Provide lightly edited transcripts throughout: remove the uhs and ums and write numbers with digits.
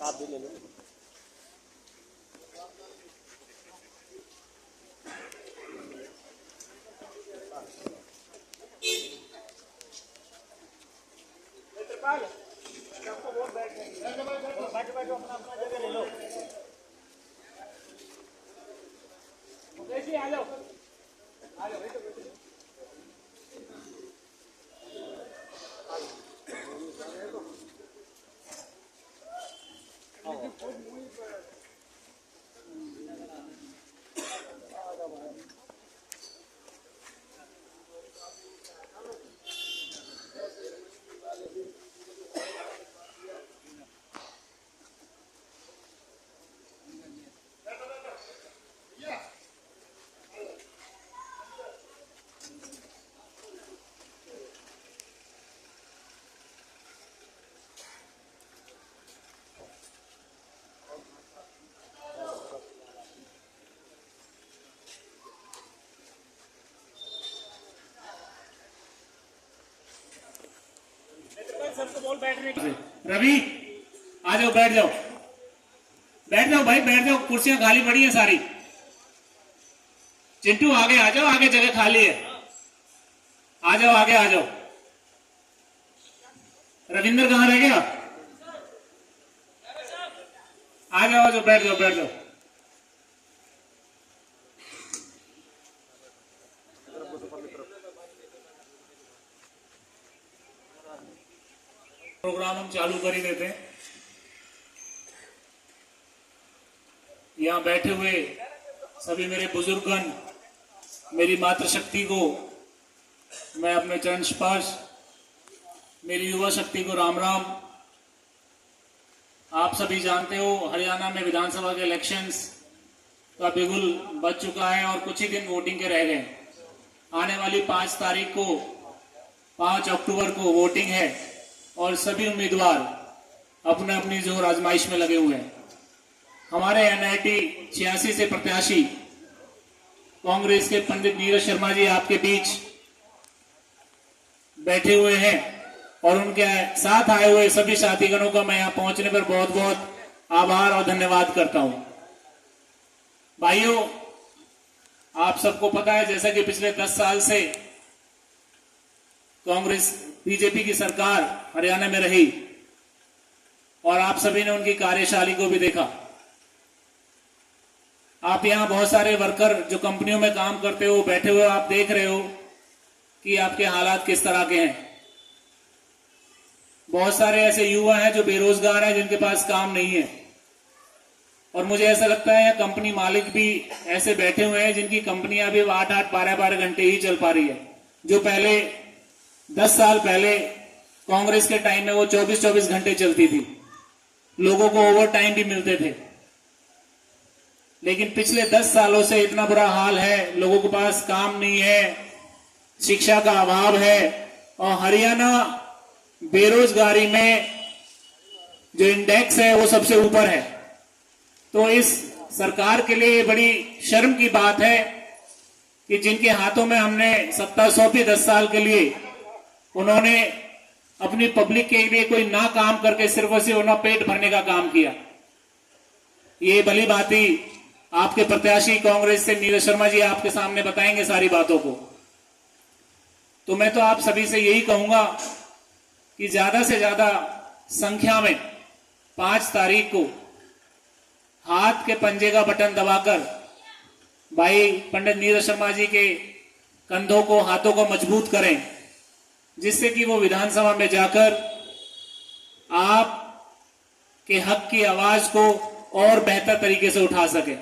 आप भी ले लो। बैठो अपना अपना जगह ले लो। आ जाओ आ जाओ। सबको बोल बैठने की। रवि आ जाओ, बैठ जाओ, बैठ जाओ भाई, बैठ जाओ, कुर्सियां खाली पड़ी हैं सारी। चिंटू आगे आ जाओ, आगे जगह खाली है, आ जाओ आगे आ जाओ। रविंद्र कहाँ रह गया? आ जाओ, बैठ जाओ, बैठ जाओ। प्रोग्राम हम चालू कर ही देते हैं। यहां बैठे हुए सभी मेरे बुजुर्गगण, मेरी मातृशक्ति को मैं अपने चरण स्पर्श, मेरी युवा शक्ति को राम राम। आप सभी जानते हो हरियाणा में विधानसभा के इलेक्शंस का बिगुल बज चुका है और कुछ ही दिन वोटिंग के रह गए। आने वाली 5 तारीख को, 5 अक्टूबर को वोटिंग है और सभी उम्मीदवार अपने अपनी जोर आजमाइश में लगे हुए हैं। हमारे एनआईटी 86 से प्रत्याशी कांग्रेस के पंडित नीरज शर्मा जी आपके बीच बैठे हुए हैं और उनके साथ आए हुए सभी साथीगणों का मैं यहां पहुंचने पर बहुत बहुत आभार और धन्यवाद करता हूं। भाइयों, आप सबको पता है जैसा कि पिछले 10 साल से कांग्रेस बीजेपी की सरकार हरियाणा में रही और आप सभी ने उनकी कार्यशैली को भी देखा। आप यहां बहुत सारे वर्कर जो कंपनियों में काम करते हो बैठे हुए, आप देख रहे हो कि आपके हालात किस तरह के हैं। बहुत सारे ऐसे युवा हैं जो बेरोजगार हैं, जिनके पास काम नहीं है और मुझे ऐसा लगता है कंपनी मालिक भी ऐसे बैठे हुए हैं जिनकी कंपनियां भी 8-8, 12-12 घंटे ही चल पा रही है, जो पहले 10 साल पहले कांग्रेस के टाइम में वो 24-24 घंटे चलती थी। लोगों को ओवर टाइम भी मिलते थे। लेकिन पिछले 10 सालों से इतना बुरा हाल है, लोगों के पास काम नहीं है, शिक्षा का अभाव है और हरियाणा बेरोजगारी में जो इंडेक्स है वो सबसे ऊपर है। तो इस सरकार के लिए बड़ी शर्म की बात है कि जिनके हाथों में हमने सत्ता सौंपी 10 साल के लिए, उन्होंने अपनी पब्लिक के लिए कोई ना काम करके सिर्फ और सिर्फ उन्होंने पेट भरने का काम किया। ये भली भांति आपके प्रत्याशी कांग्रेस से नीरज शर्मा जी आपके सामने बताएंगे सारी बातों को। तो मैं तो आप सभी से यही कहूंगा कि ज्यादा से ज्यादा संख्या में 5 तारीख को हाथ के पंजे का बटन दबाकर भाई पंडित नीरज शर्मा जी के कंधों को, हाथों को मजबूत करें, जिससे कि वो विधानसभा में जाकर आप के हक की आवाज को और बेहतर तरीके से उठा सके।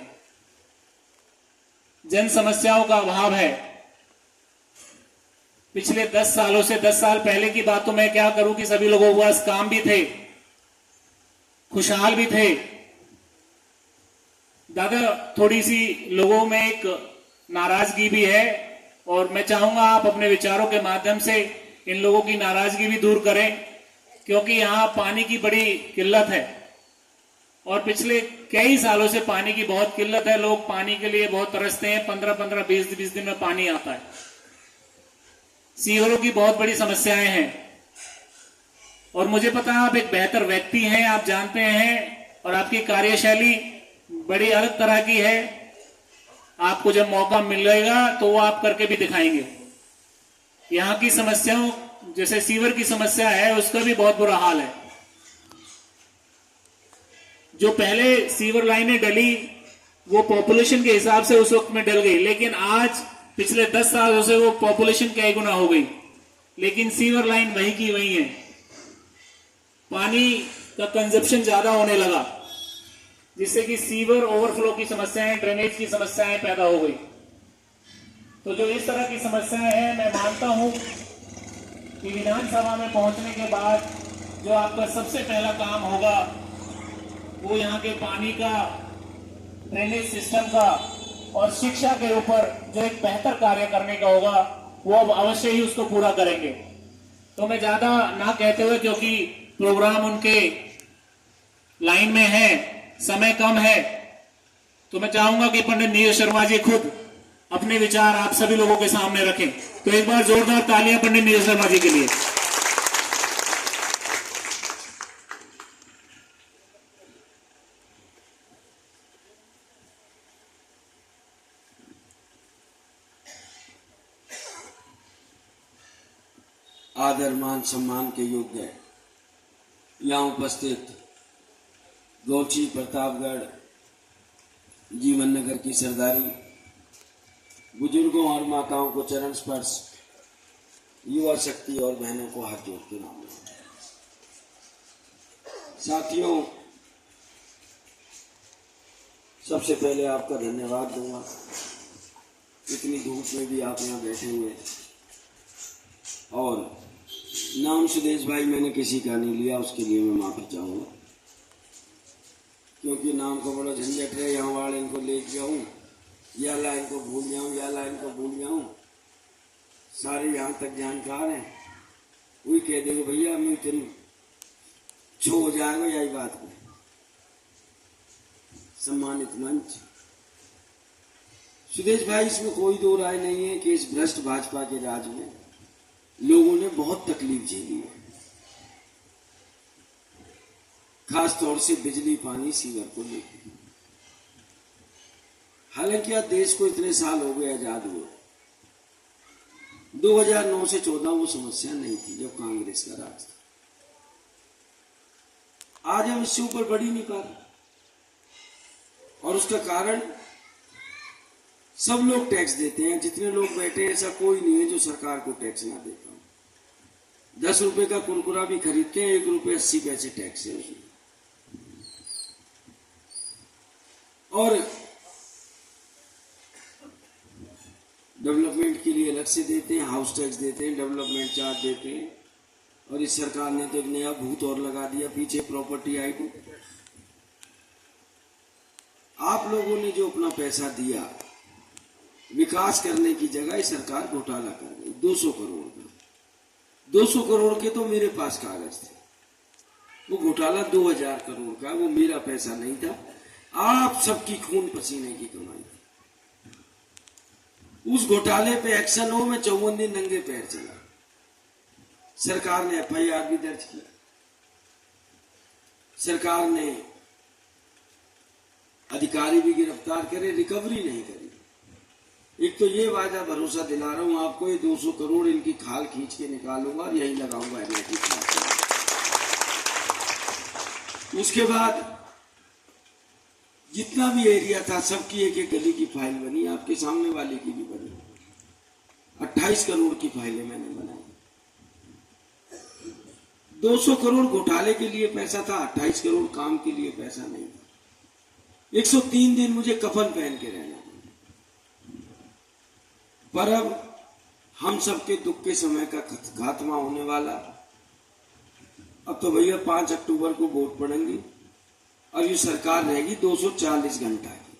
जन समस्याओं का अभाव है। पिछले 10 सालों से, 10 साल पहले की बात तो मैं क्या करूं कि सभी लोगों के पास काम भी थे, खुशहाल भी थे। दादा, थोड़ी सी लोगों में एक नाराजगी भी है और मैं चाहूंगा आप अपने विचारों के माध्यम से इन लोगों की नाराजगी भी दूर करें, क्योंकि यहां पानी की बड़ी किल्लत है और पिछले कई सालों से पानी की बहुत किल्लत है। लोग पानी के लिए बहुत तरसते हैं। 15-15, 20-20 दिन में पानी आता है। सीवरों की बहुत बड़ी समस्याएं हैं और मुझे पता है आप एक बेहतर व्यक्ति हैं। आप जानते हैं और आपकी कार्यशैली बड़ी अलग तरह की है। आपको जब मौका मिलेगा तो वो आप करके भी दिखाएंगे। यहाँ की समस्याओं जैसे सीवर की समस्या है, उसका भी बहुत बुरा हाल है। जो पहले सीवर लाइनें डली वो पॉपुलेशन के हिसाब से उस वक्त में डल गई, लेकिन आज पिछले 10 सालों से वो पॉपुलेशन कई गुना हो गई, लेकिन सीवर लाइन वही की वही है। पानी का कंजप्शन ज्यादा होने लगा, जिससे कि सीवर ओवरफ्लो की समस्याएं, ड्रेनेज की समस्याएं पैदा हो गई। तो जो इस तरह की समस्याएं हैं, मैं मानता हूं कि विधानसभा में पहुंचने के बाद जो आपका सबसे पहला काम होगा वो यहाँ के पानी का, ड्रेनेज सिस्टम का और शिक्षा के ऊपर जो एक बेहतर कार्य करने का होगा, वो अब अवश्य ही उसको पूरा करेंगे। तो मैं ज्यादा ना कहते हुए, क्योंकि प्रोग्राम उनके लाइन में है, समय कम है, तो मैं चाहूंगा कि पंडित नीरज शर्मा जी खुद अपने विचार आप सभी लोगों के सामने रखें। तो एक बार जोरदार तालियां पंडित नीरज शर्मा जी के लिए। आदर मान सम्मान के योग्य यहाँ उपस्थित गौची, प्रतापगढ़, जीवन नगर की सरदारी, बुजुर्गों और माताओं को चरण स्पर्श, युवा शक्ति और बहनों को हाथ जोड़ के नाम। साथियों, सबसे पहले आपका धन्यवाद दूंगा, इतनी धूप में भी आप यहाँ बैठे हुए। और नाम सुदेश भाई मैंने किसी का नहीं लिया, उसके लिए मैं माफी चाहूंगा, क्योंकि नाम को बड़ा झंझट है। यहाँ वाले इनको ले जाऊं, या लाइन को भूल जाऊं, या लाइन को भूल जाऊं। सारे यहाँ तक जानकार हैं, वही कह देंगे भैया मैं तेरी छो हो जाएगा। यही बात है। सम्मानित मंच, सुदेश भाई, इसमें कोई दो राय नहीं है कि इस भ्रष्ट भाजपा के राज में लोगों ने बहुत तकलीफ झेली है, खास तौर से बिजली, पानी, सीवर को लेकर। हालांकि आज देश को इतने साल हो गए आजाद हुए, 2009 से 14 वो समस्या नहीं थी जब कांग्रेस का राज था। आज हम इससे ऊपर बढ़ ही नहीं पा रहे, और उसका कारण सब लोग टैक्स देते हैं। जितने लोग बैठे हैं, ऐसा कोई नहीं है जो सरकार को टैक्स ना देता हो। 10 रुपए का कुरकुरा भी खरीदते हैं, 1 रुपये 80 पैसे टैक्स है उसमें। और डेवलपमेंट के लिए अलग से देते हैं, हाउस टैक्स देते हैं, डेवलपमेंट चार्ज देते हैं। और इस सरकार ने तो एक नया भूत और लगा दिया पीछे, प्रॉपर्टी आईडी। आप लोगों ने जो अपना पैसा दिया विकास करने की जगह, इस सरकार घोटाला कर गई 200 करोड़ का। 200 करोड़ के तो मेरे पास कागज थे, वो घोटाला 2000 करोड़ का, वो मेरा पैसा नहीं था, आप सबकी खून पसीने की कमाई थी। उस घोटाले पे एक्शन हो में 54 दिन नंगे पैर चला। सरकार ने FIR भी दर्ज किया, सरकार ने अधिकारी भी गिरफ्तार करे, रिकवरी नहीं करी। एक तो ये वादा भरोसा दिला रहा हूं आपको, ये 200 करोड़ इनकी खाल खींच के निकालूंगा और यही लगाऊंगा एनआईटी। उसके बाद जितना भी एरिया था, सबकी एक एक गली की फाइल बनी, आपके सामने वाले की भी बनी। 28 करोड़ की फाइलें मैंने बनाई। 200 करोड़ घोटाले के लिए पैसा था, 28 करोड़ काम के लिए पैसा नहीं था। 103 दिन मुझे कफन पहन के रहना, पर अब हम सबके दुख के समय का खात्मा होने वाला। अब तो भैया 5 अक्टूबर को वोट पड़ेंगी और ये सरकार रहेगी 240 घंटा की।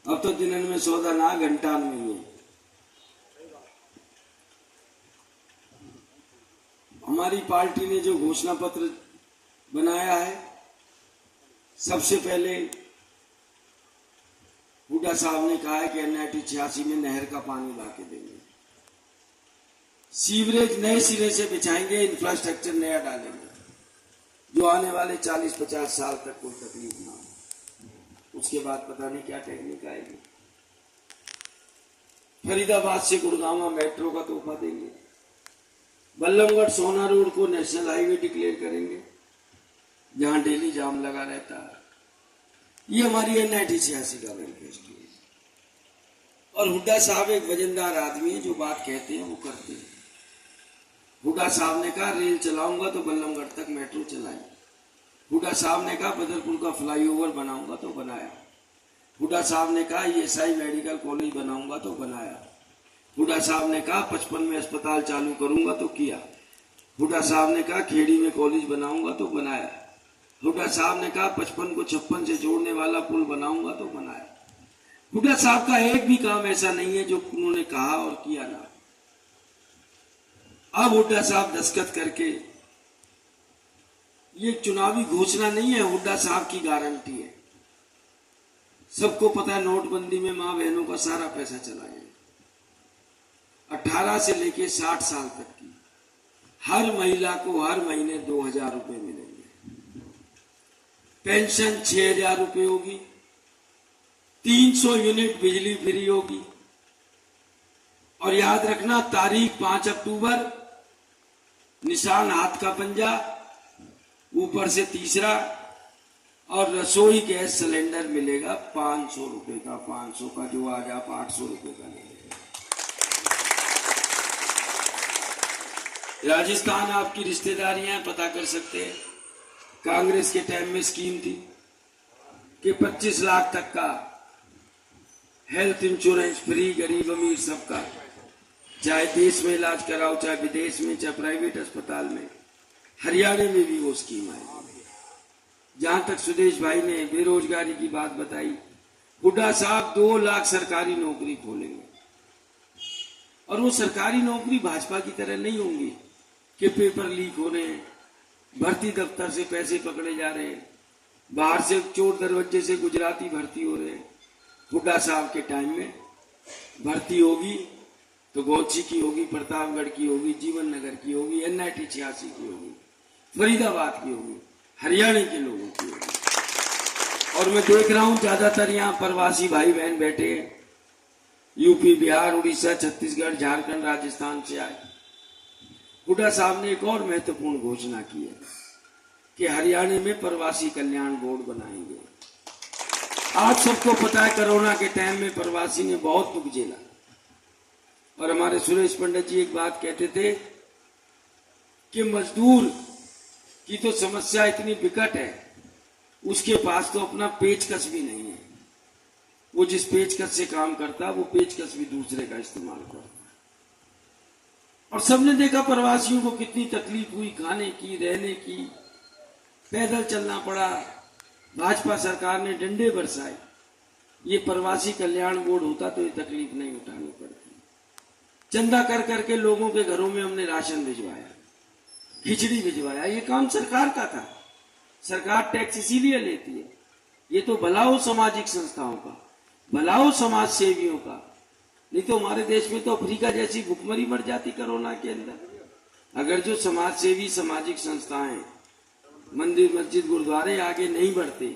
अब तो दिनन में सौदा ना, घंटा में है। हमारी पार्टी ने जो घोषणा पत्र बनाया है, सबसे पहले हुड्डा साहब ने कहा है कि NIT 86 में नहर का पानी ला के देंगे, सीवरेज नए सिरे से बिछाएंगे, इंफ्रास्ट्रक्चर नया डालेंगे। जो आने वाले 40-50 साल तक कोई तकलीफ ना हो। उसके बाद पता नहीं क्या टेक्निक आएगी। फरीदाबाद से गुड़गांव मेट्रो का तोहफा देंगे। बल्लभगढ़ सोना रोड को नेशनल हाईवे डिक्लेयर करेंगे, जहां डेली जाम लगा रहता है। ये हमारी NIT-86 का मैनिफेस्टो है। और हुड्डा साहब एक वजनदार आदमी है, जो बात कहते हैं वो करते हैं। हुड्डा साहब ने कहा रेल चलाऊंगा तो बल्लभगढ़ तक मेट्रो चलाई। हुड्डा साहब ने कहा बदरपुर का फ्लाईओवर बनाऊंगा तो बनाया। हुड्डा साहब ने कहा ESI मेडिकल कॉलेज बनाऊंगा तो बनाया। हुड्डा साहब ने कहा 55 में अस्पताल चालू करूंगा तो किया। हुड्डा साहब ने कहा खेड़ी में कॉलेज बनाऊंगा तो बनाया। हुड्डा साहब ने कहा 55 को 56 से जोड़ने वाला पुल बनाऊंगा तो बनाया। हुड्डा साहब का एक भी काम ऐसा नहीं है जो उन्होंने कहा और किया ना। अब हुड्डा साहब दस्तखत करके, ये चुनावी घोषणा नहीं है, हुड्डा साहब की गारंटी है। सबको पता है नोटबंदी में मां बहनों का सारा पैसा चला गया। 18 से लेके 60 साल तक की हर महिला को हर महीने 2000 रुपए मिलेंगे। पेंशन 6000 रुपए होगी। 300 यूनिट बिजली फ्री होगी। और याद रखना तारीख 5 अक्टूबर, निशान हाथ का पंजा, ऊपर से तीसरा, और रसोई गैस सिलेंडर मिलेगा 500 रुपए का। 500 का जो आज आप 800 रुपए का लेंगे। राजस्थान आपकी रिश्तेदारियां पता कर सकते हैं। कांग्रेस के टाइम में स्कीम थी कि 25 लाख तक का हेल्थ इंश्योरेंस फ्री, गरीब अमीर सबका, चाहे देश में इलाज कराओ चाहे विदेश में चाहे प्राइवेट अस्पताल में। हरियाणा में भी वो स्कीम आई। जहां तक सुदेश भाई ने बेरोजगारी की बात बताई, हुड्डा साहब 2 लाख सरकारी नौकरी खोलेंगे। और वो सरकारी नौकरी भाजपा की तरह नहीं होंगी कि पेपर लीक हो रहे हैं, भर्ती दफ्तर से पैसे पकड़े जा रहे हैं, बाहर से चोर दरवाजे से गुजराती भर्ती हो रहे हैं। हुड्डा साहब के टाइम में भर्ती होगी तो गौची की होगी, प्रतापगढ़ की होगी, जीवन नगर की होगी, NIT-86 की होगी, फरीदाबाद की होगी, हरियाणा के लोगों की होगी। और मैं देख रहा हूं ज्यादातर यहाँ प्रवासी भाई बहन बैठे हैं, यूपी, बिहार, उड़ीसा, छत्तीसगढ़, झारखंड, राजस्थान से आए। हुड्डा साहब ने एक और महत्वपूर्ण घोषणा की है कि हरियाणा में प्रवासी कल्याण बोर्ड बनाएंगे। आज सबको पता है कोरोना के टाइम में प्रवासी ने बहुत दुख झेला। और हमारे सुरेश पंडित जी एक बात कहते थे कि मजदूर की तो समस्या इतनी विकट है, उसके पास तो अपना पेचकस भी नहीं है। वो जिस पेचकस से काम करता वो पेचकस भी दूसरे का इस्तेमाल करता। और सबने देखा प्रवासियों को कितनी तकलीफ हुई, खाने की, रहने की, पैदल चलना पड़ा। भाजपा सरकार ने डंडे बरसाए। ये प्रवासी कल्याण बोर्ड होता तो ये तकलीफ नहीं उठानी पड़ती। चंदा कर करके लोगों के घरों में हमने राशन भिजवाया, खिचड़ी भिजवाया। ये काम सरकार का था। सरकार टैक्स इसीलिए लेती है। ये तो भला हो सामाजिक संस्थाओं का, भला हो समाज सेवियों का। नहीं तो हमारे देश में तो अफ्रीका जैसी भुखमरी मर जाती कोरोना के अंदर। अगर जो समाज सेवी सामाजिक संस्थाएं, मंदिर, मस्जिद, गुरुद्वारे आगे नहीं बढ़ते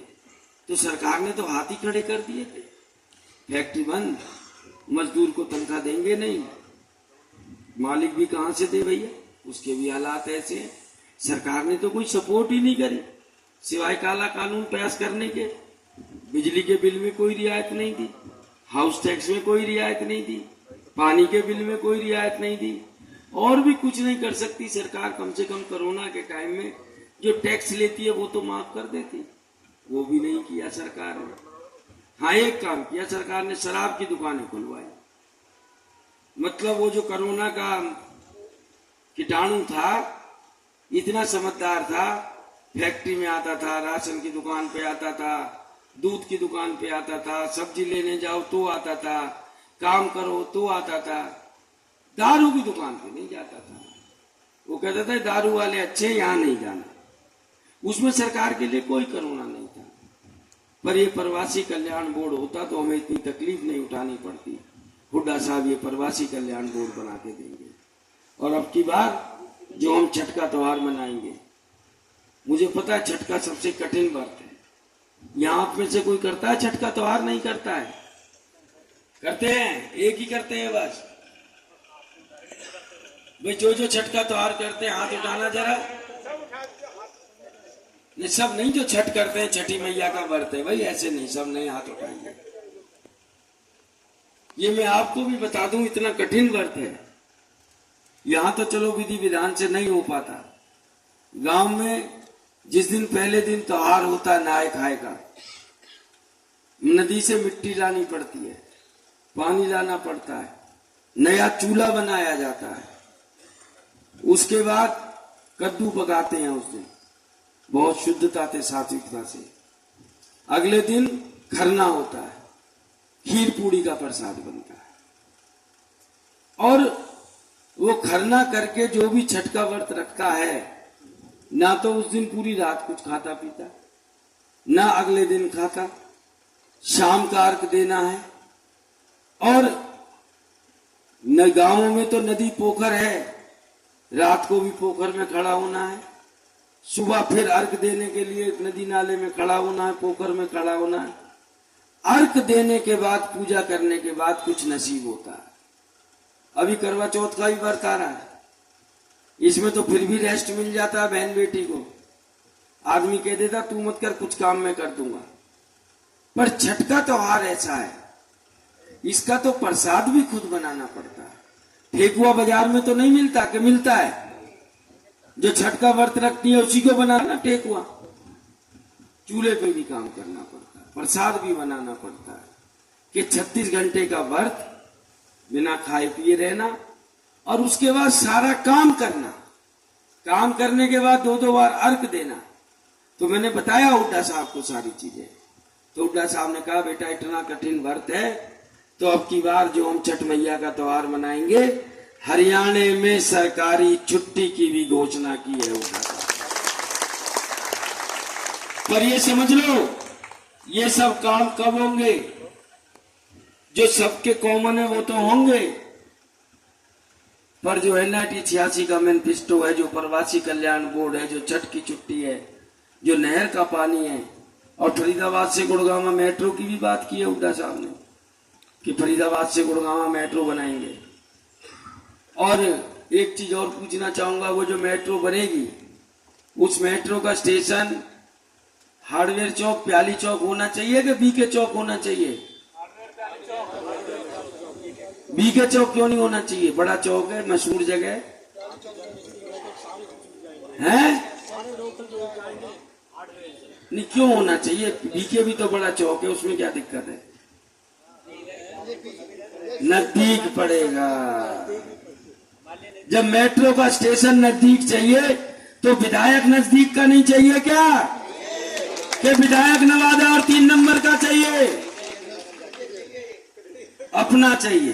तो सरकार ने तो हाथ ही खड़े कर दिए थे। फैक्ट्री बंद, मजदूर को तनख्वाह देंगे नहीं, मालिक भी कहां से दे भैया, उसके भी हालात ऐसे हैं। सरकार ने तो कोई सपोर्ट ही नहीं करी सिवाय काला कानून पास करने के। बिजली के बिल में कोई रियायत नहीं दी, हाउस टैक्स में कोई रियायत नहीं दी, पानी के बिल में कोई रियायत नहीं दी, और भी कुछ नहीं कर सकती सरकार। कम से कम कोरोना के टाइम में जो टैक्स लेती है वो तो माफ कर देती, वो भी नहीं किया सरकार ने। हाँ, एक काम किया सरकार ने, शराब की दुकानें खुलवाई। मतलब वो जो कोरोना का कीटाणु था इतना समझदार था, फैक्ट्री में आता था, राशन की दुकान पे आता था, दूध की दुकान पे आता था, सब्जी लेने जाओ तो आता था, काम करो तो आता था, दारू की दुकान पे नहीं जाता था। वो कहता था दारू वाले अच्छे, यहाँ नहीं जाना। उसमें सरकार के लिए कोई कोरोना नहीं था। पर ये प्रवासी कल्याण बोर्ड होता तो हमें इतनी तकलीफ नहीं उठानी पड़ती। हुड्डा साहब ये प्रवासी कल्याण बोर्ड बना के देंगे। और अब की बार जो हम छठ का त्योहार मनाएंगे, मुझे पता है छठ का सबसे कठिन व्रत है। यहाँ आप में से कोई करता है छठ का त्योहार? नहीं करता है। करते हैं, एक ही करते हैं बस। भाई जो छठ का त्योहार करते हैं हाथ उठाना जरा। ये सब नहीं जो छठ करते हैं, छठी मैया का व्रत है भाई, ऐसे नहीं, सब नहीं हाथ उठाएंगे। ये मैं आपको भी बता दूं, इतना कठिन व्रत है। यहां तो चलो विधि विधान से नहीं हो पाता। गांव में जिस दिन पहले दिन त्योहार होता है नहाए खाए का, नदी से मिट्टी लानी पड़ती है, पानी लाना पड़ता है, नया चूल्हा बनाया जाता है, उसके बाद कद्दू पकाते हैं उस दिन बहुत शुद्धता से, सात्विकता से। अगले दिन खरना होता है, खीर पूड़ी का प्रसाद बनता है। और वो खरना करके जो भी छठ का व्रत रखता है, ना तो उस दिन पूरी रात कुछ खाता पीता, ना अगले दिन खाता, शाम का अर्घ देना है। और न गांवों में तो नदी पोखर है, रात को भी पोखर में खड़ा होना है, सुबह फिर अर्घ देने के लिए नदी नाले में खड़ा होना है, पोखर में खड़ा होना है। अर्घ देने के बाद, पूजा करने के बाद कुछ नसीब होता है। अभी करवा चौथ का भी व्रत आ रहा है, इसमें तो फिर भी रेस्ट मिल जाता है बहन बेटी को। आदमी कह देता तू मत कर, कुछ काम मैं कर दूंगा। पर छठ का त्योहार ऐसा है, इसका तो प्रसाद भी खुद बनाना पड़ता है। ठेकुआ बाजार में तो नहीं मिलता, कि मिलता है? जो छठ का व्रत रखती है उसी को बनाना ठेकुआ। चूल्हे पे भी काम करना पड़ता है, प्रसाद भी बनाना पड़ता है। कि 36 घंटे का व्रत बिना खाए पिए रहना, और उसके बाद सारा काम करना, काम करने के बाद 2-2 बार अर्घ देना। तो मैंने बताया हुड्डा साहब को सारी चीजें, तो हुड्डा साहब ने कहा बेटा इतना कठिन व्रत है, तो अब की बार जो हम छठ मैया का त्योहार मनाएंगे, हरियाणा में सरकारी छुट्टी की भी घोषणा की है हुड्डा साहब। पर ये समझ लो, ये सब काम कब होंगे? जो सबके कॉमन है वो तो होंगे, पर जो NIT 86 का मैनिफेस्टो है, जो प्रवासी कल्याण बोर्ड है, जो छठ की छुट्टी है, जो नहर का पानी है, और फरीदाबाद से गुड़गांव मेट्रो की भी बात की है हुड्डा साहब ने, कि फरीदाबाद से गुड़गांव मेट्रो बनाएंगे। और एक चीज और पूछना चाहूंगा, वो जो मेट्रो बनेगी, उस मेट्रो का स्टेशन हार्डवेयर चौक, प्याली चौक होना चाहिए कि BK चौक होना चाहिए? BK चौक क्यों नहीं होना चाहिए? बड़ा चौक है, मशहूर जगह है। नहीं, क्यों होना चाहिए? BK भी तो बड़ा चौक है, उसमें क्या दिक्कत है? नजदीक पड़ेगा। जब मेट्रो का स्टेशन नजदीक चाहिए, तो विधायक नजदीक का नहीं चाहिए क्या? कि विधायक नवादा और 3 नंबर का चाहिए? अपना चाहिए।